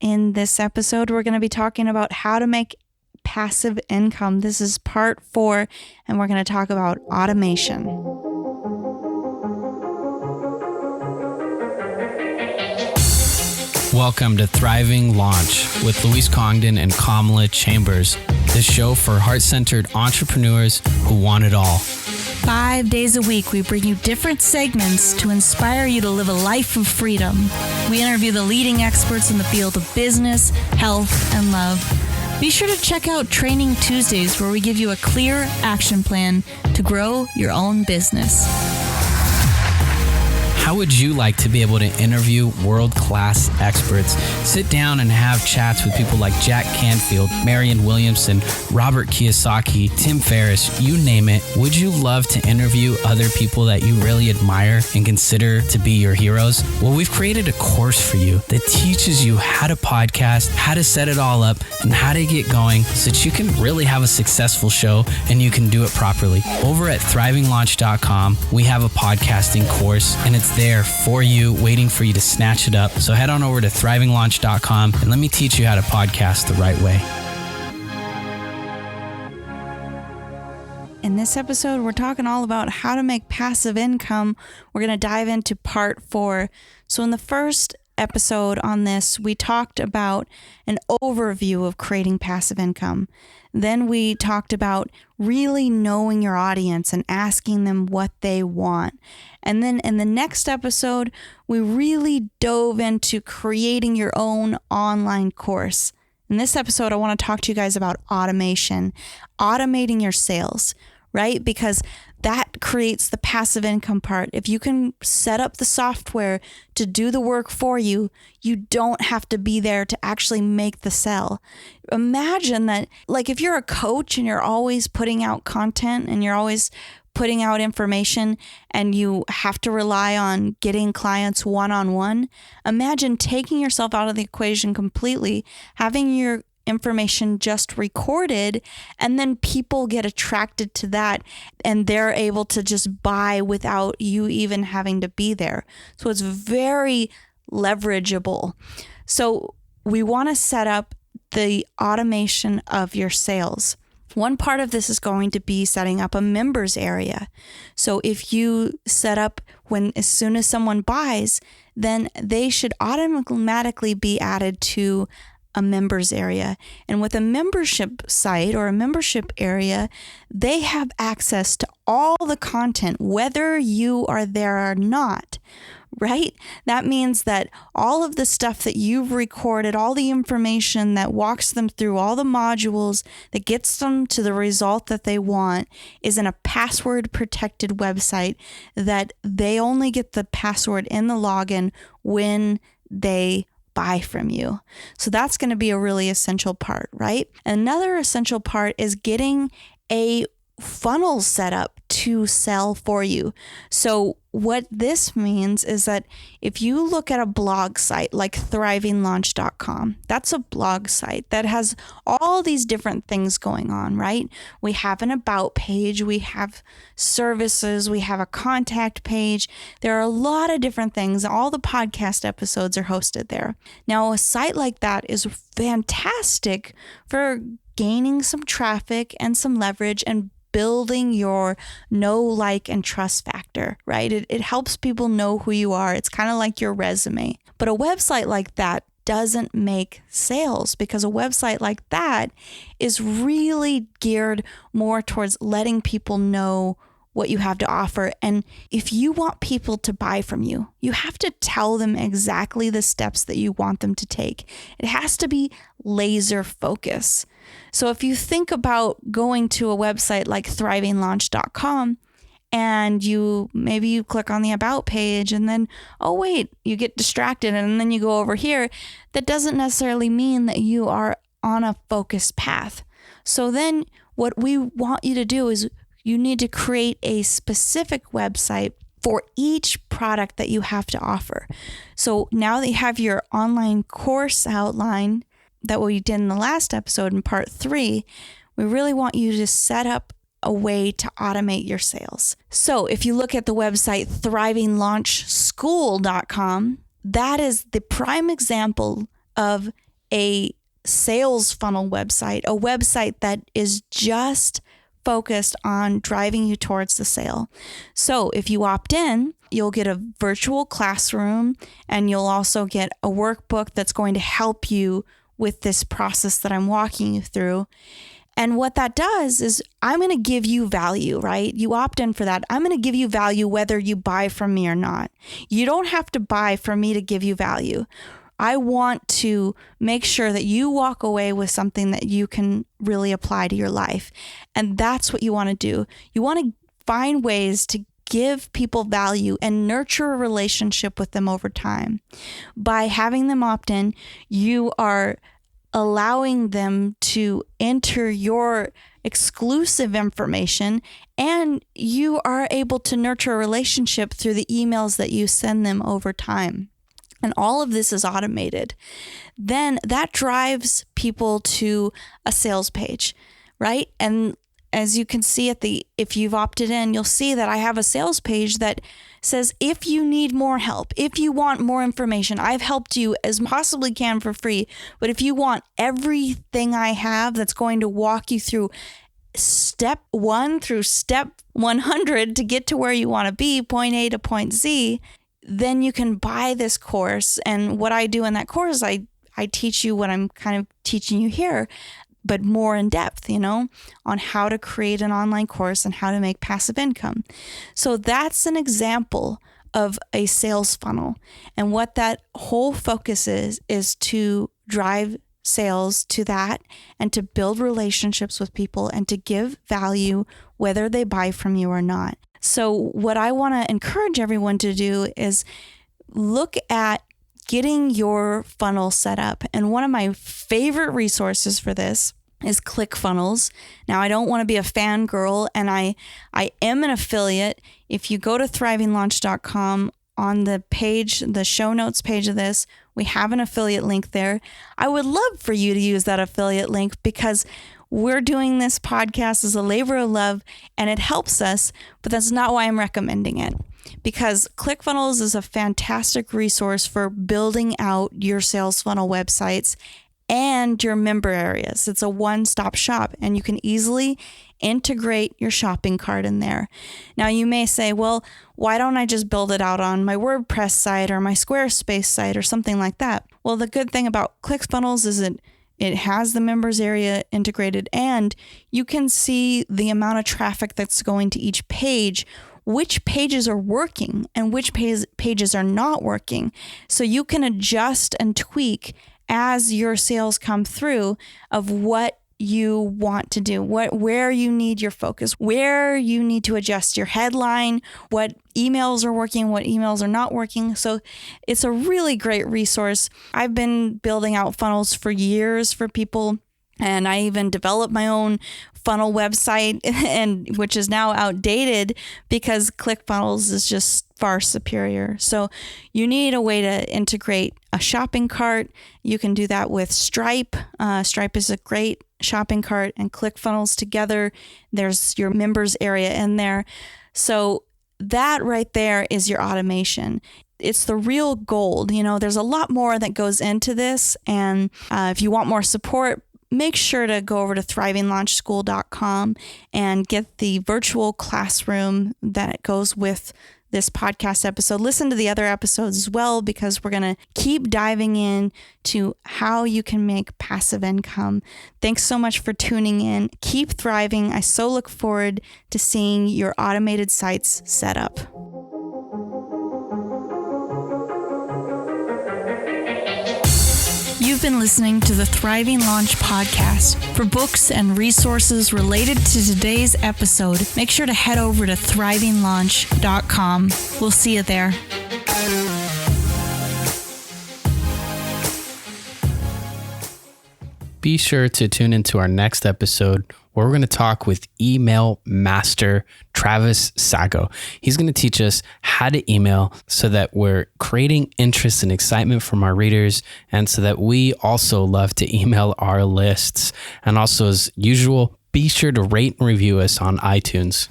In this episode, we're going to be talking about how to make passive income. This is part 4, and we're going to talk about automation. Welcome to Thriving Launch with Louise Congdon and Kamala Chambers, the show for heart-centered entrepreneurs who want it all. 5 days a week, we bring you different segments to inspire you to live a life of freedom. We interview the leading experts in the field of business, health, and love. Be sure to check out Training Tuesdays, where we give you a clear action plan to grow your own business. How would you like to be able to interview world-class experts, sit down and have chats with people like Jack Canfield, Marianne Williamson, Robert Kiyosaki, Tim Ferriss, you name it? Would you love to interview other people that you really admire and consider to be your heroes? Well, we've created a course for you that teaches you how to podcast, how to set it all up, and how to get going so that you can really have a successful show and you can do it properly. Over at thrivinglaunch.com, we have a podcasting course, and it's there for you, waiting for you to snatch it up. So head on over to thrivinglaunch.com and let me teach you how to podcast the right way. In this episode, we're talking all about how to make passive income. We're going to dive into part 4. So in the first episode on this, we talked about an overview of creating passive income. Then we talked about really knowing your audience and asking them what they want. And then in the next episode, we really dove into creating your own online course. In this episode, I want to talk to you guys about automation, automating your sales, right? Because that creates the passive income part. If you can set up the software to do the work for you, you don't have to be there to actually make the sell. Imagine that, like if you're a coach and you're always putting out content and you're always putting out information and you have to rely on getting clients one-on-one, imagine taking yourself out of the equation completely, having your information just recorded, and then people get attracted to that and they're able to just buy without you even having to be there. So it's very leverageable. So we want to set up the automation of your sales. One part of this is going to be setting up a members area. So if you set up as soon as someone buys, then they should automatically be added to a members area. And with a membership site or a membership area, they have access to all the content, whether you are there or not, right? That means that all of the stuff that you've recorded, all the information that walks them through all the modules that gets them to the result that they want is in a password protected website that they only get the password in the login when they buy from you. So that's going to be a really essential part, right? Another essential part is getting a funnel set up to sell for you. So what this means is that if you look at a blog site like thrivinglaunch.com, that's a blog site that has all these different things going on, right? We have an about page, we have services, we have a contact page. There are a lot of different things. All the podcast episodes are hosted there. Now, a site like that is fantastic for gaining some traffic and some leverage and building your know, like, and trust factor, right? It helps people know who you are. It's kind of like your resume. But a website like that doesn't make sales, because a website like that is really geared more towards letting people know what you have to offer. And if you want people to buy from you, you have to tell them exactly the steps that you want them to take. It has to be laser focus. So if you think about going to a website like thrivinglaunch.com and you click on the about page and then, oh wait, you get distracted and then you go over here, that doesn't necessarily mean that you are on a focused path. So then what we want you to do is you need to create a specific website for each product that you have to offer. So now that you have your online course outline that we did in the last episode in part 3, we really want you to set up a way to automate your sales. So if you look at the website thrivinglaunchschool.com, that is the prime example of a sales funnel website, a website that is just focused on driving you towards the sale. So if you opt in, you'll get a virtual classroom, and you'll also get a workbook that's going to help you with this process that I'm walking you through. And what that does is I'm going to give you value, right? You opt in for that. I'm going to give you value whether you buy from me or not. You don't have to buy for me to give you value. I want to make sure that you walk away with something that you can really apply to your life. And that's what you want to do. You want to find ways to give people value and nurture a relationship with them over time. By having them opt in, you are allowing them to enter your exclusive information, and you are able to nurture a relationship through the emails that you send them over time. And all of this is automated. Then that drives people to a sales page, right? And as you can see if you've opted in, you'll see that I have a sales page that says, if you need more help, if you want more information, I've helped you as possibly can for free. But if you want everything I have that's going to walk you through step 1 through step 100 to get to where you want to be, point A to point Z, then you can buy this course. And what I do in that course, I teach you what I'm kind of teaching you here, but more in depth, on how to create an online course and how to make passive income. So that's an example of a sales funnel. And what that whole focus is to drive sales to that and to build relationships with people and to give value whether they buy from you or not. So what I want to encourage everyone to do is look at getting your funnel set up. And one of my favorite resources for this is ClickFunnels. Now, I don't want to be a fangirl, and I am an affiliate. If you go to thrivinglaunch.com, on the page, the show notes page of this, we have an affiliate link there. I would love for you to use that affiliate link because we're doing this podcast as a labor of love and it helps us, but that's not why I'm recommending it. Because ClickFunnels is a fantastic resource for building out your sales funnel websites and your member areas. It's a one-stop shop and you can easily integrate your shopping cart in there. Now you may say, well, why don't I just build it out on my WordPress site or my Squarespace site or something like that? Well, the good thing about ClickFunnels is it has the members area integrated and you can see the amount of traffic that's going to each page, which pages are working and which pages are not working. So you can adjust and tweak as your sales come through of what you want to do, where you need your focus, where you need to adjust your headline, what emails are working, what emails are not working. So it's a really great resource. I've been building out funnels for years for people, and I even developed my own funnel website, and which is now outdated because ClickFunnels is just far superior. So you need a way to integrate a shopping cart. You can do that with Stripe. Stripe is a great shopping cart, and ClickFunnels together. There's your members area in there. So that right there is your automation. It's the real gold. There's a lot more that goes into this. And if you want more support, make sure to go over to thrivinglaunchschool.com and get the virtual classroom that goes with this podcast episode. Listen to the other episodes as well, because we're going to keep diving in to how you can make passive income. Thanks so much for tuning in. Keep thriving. I so look forward to seeing your automated sites set up. You've been listening to the Thriving Launch podcast. For books and resources related to today's episode, make sure to head over to thrivinglaunch.com. We'll see you there. Be sure to tune into our next episode where we're going to talk with email master Travis Sago. He's going to teach us how to email so that we're creating interest and excitement from our readers, and so that we also love to email our lists. And also, as usual, be sure to rate and review us on iTunes.